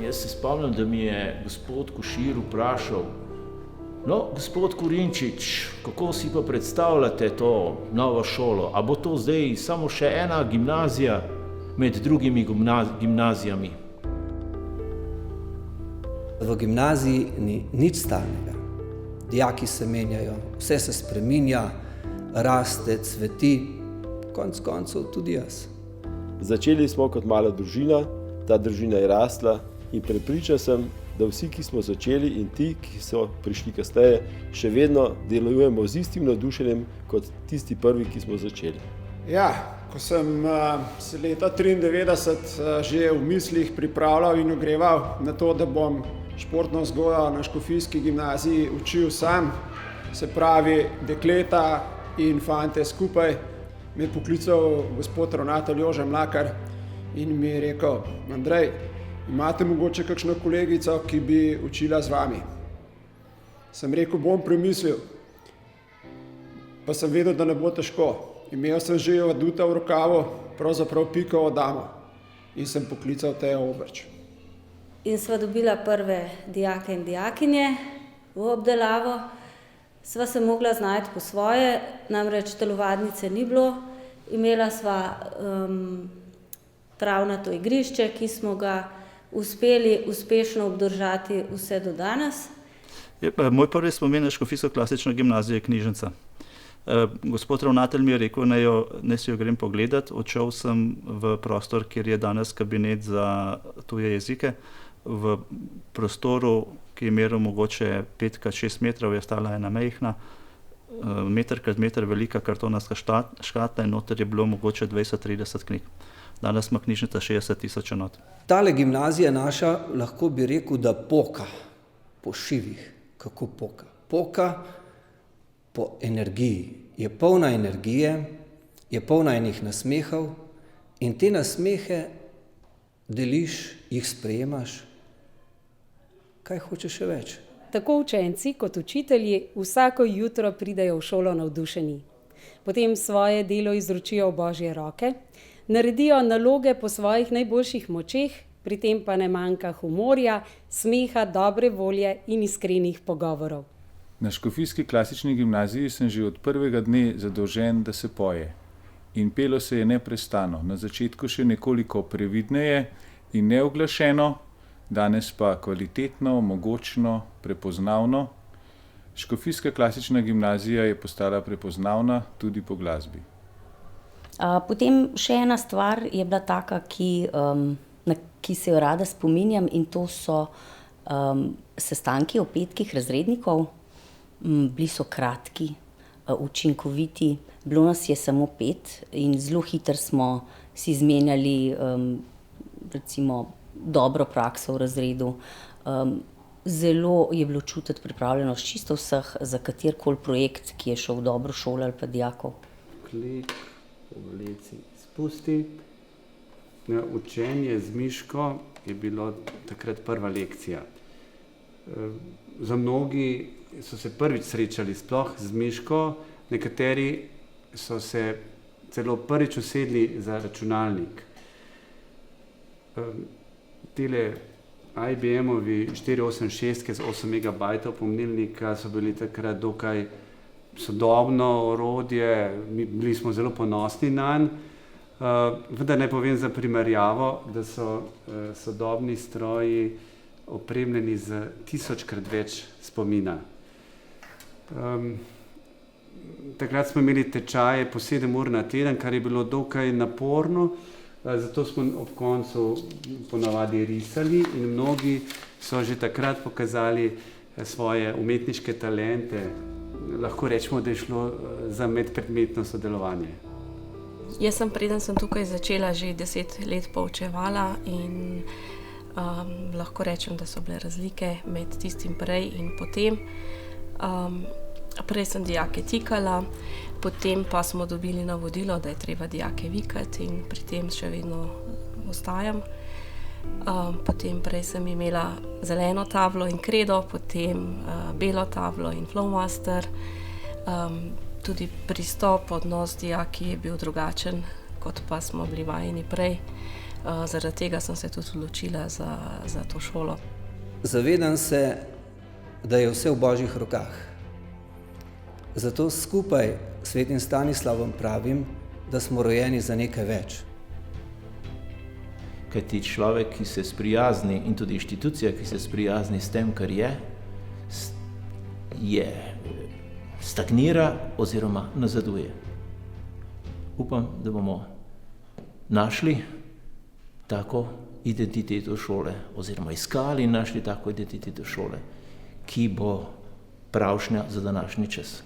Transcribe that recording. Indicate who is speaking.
Speaker 1: Jaz se spomnim, da mi je gospod Košir vprašal: no, gospod Korinčič, kako si pa predstavljate to novo šolo? A bo to zdaj samo še ena gimnazija med drugimi gimnazijami?
Speaker 2: V gimnaziji ni nič stalnega. Dijaki se menjajo, vse se spreminja, raste, cveti, konec koncev tudi jaz.
Speaker 3: Začeli smo kot mala družina, ta družina je rasla in prepričan sem, da vsi, ki smo začeli in ti, ki so prišli kasneje, še vedno delujemo z istim navdušenjem kot tisti prvi, ki smo začeli.
Speaker 4: Ja, ko sem se leta 1993 že v mislih pripravljal in ogreval na to, da bom športno vzgojo na Škofijski gimnaziji učil sam, se pravi dekleta in fante skupaj, me je poklical gospod ravnatelj Jože Mlakar in mi je rekel: Andrej, imate mogoče kakšno kolegico, ki bi učila z vami? Sem rekel, bom premislil, pa sem vedel, da ne bo težko. Imel sem že aduta v rokavu, pravzaprav Pikovo damo, in sem poklical Tejo Obrč.
Speaker 5: In sva dobila prve dijake in dijakinje v obdelavo. Sva se mogla znajti po svoje, namreč telovadnice ni bilo. Imela sva travnato igrišče, ki smo ga uspeli uspešno obdržati vse do danes.
Speaker 6: Moj prvi spomin na Škofijsko klasično gimnazijo je knjižnica. Gospod ravnatelj mi je rekel, naj si jo grem pogledat. Odšel sem v prostor, kjer je danes kabinet za tuje jezike. V prostoru, ki je meril mogoče 5x6 metrov, je stala ena majhna, 1x1 velika kartonasta škatla in noter je bilo mogoče 20-30 knjig. Danes ima knjižnica 60.000 enot.
Speaker 2: Tale gimnazija naša, lahko bi rekel, da poka po šivih. Kako poka? Poka po energiji. Je polna energije, je polna enih nasmehov in te nasmehe deliš, jih sprejemaš. Kaj hočeš še več?
Speaker 7: Tako učenci kot učitelji vsako jutro pridejo v šolo navdušeni. Potem svoje delo izročijo v Božje roke, naredijo naloge po svojih najboljših močeh, pri tem pa ne manjka humorja, smeha, dobre volje in iskrenih pogovorov.
Speaker 8: Na Škofijski klasični gimnaziji sem že od prvega dne zadolžen, da se poje. In pelo se je neprestano, na začetku še nekoliko previdneje in neoglašeno, danes pa kvalitetno, mogočno, prepoznavno. Škofijska klasična gimnazija je postala prepoznavna tudi po glasbi.
Speaker 9: Potem še ena stvar je bila taka, ki se jo rada spominjam, in to so sestanki o petkih razrednikov. Bili so kratki, učinkoviti, bilo nas je samo 5 in zelo hitro smo si izmenjali recimo dobro prakso v razredu. Zelo je bilo čutiti pripravljenost čisto vseh za katerikoli projekt, ki je šel v dobro šolo ali pa dijakov.
Speaker 10: Klik, povleci, spusti. Učenje z miško je bilo takrat prva lekcija. Za mnogi so se prvič srečali sploh z miško, nekateri so se celo prvič usedli za računalnik. Tele IBM-ovi 486 z 8 megabajtov pomnilnika so bili takrat dokaj sodobno orodje, bili smo zelo ponosni nanj. Vendar naj povem za primerjavo, da so sodobni stroji opremljeni z 1000-krat več spomina. Takrat smo imeli tečaje po 7 ur na teden, kar je bilo dokaj naporno, zato smo ob koncu ponavadi risali in mnogi so že takrat pokazali svoje umetniške talente. Lahko rečemo, da je šlo za medpredmetno sodelovanje.
Speaker 11: Jaz sem, preden sem tukaj začela, že 10 let poučevala in lahko rečem, da so bile razlike med tistim prej in potem. Prej sem dijake tikala, potem pa smo dobili navodilo, da je treba dijake vikati in pri tem še vedno ostajam. Potem prej sem imela zeleno tablo in kredo, potem belo tablo in flowmaster. Tudi pristop, odnos dijaki je bil drugačen, kot pa smo bili vajeni prej. Zaradi tega sem se tudi odločila za to šolo.
Speaker 2: Zavedam se, da je vse v Božjih rokah. Zato skupaj s svetim Stanislavom pravim, da smo rojeni za nekaj več.
Speaker 1: Kajti človek, ki se sprijazni, in tudi inštitucija, ki se sprijazni s tem, kar je, stagnira oziroma nazaduje. Upam, da bomo našli tako identiteto šole oziroma iskali in našli tako identiteto šole, ki bo pravšnja za današnji čas.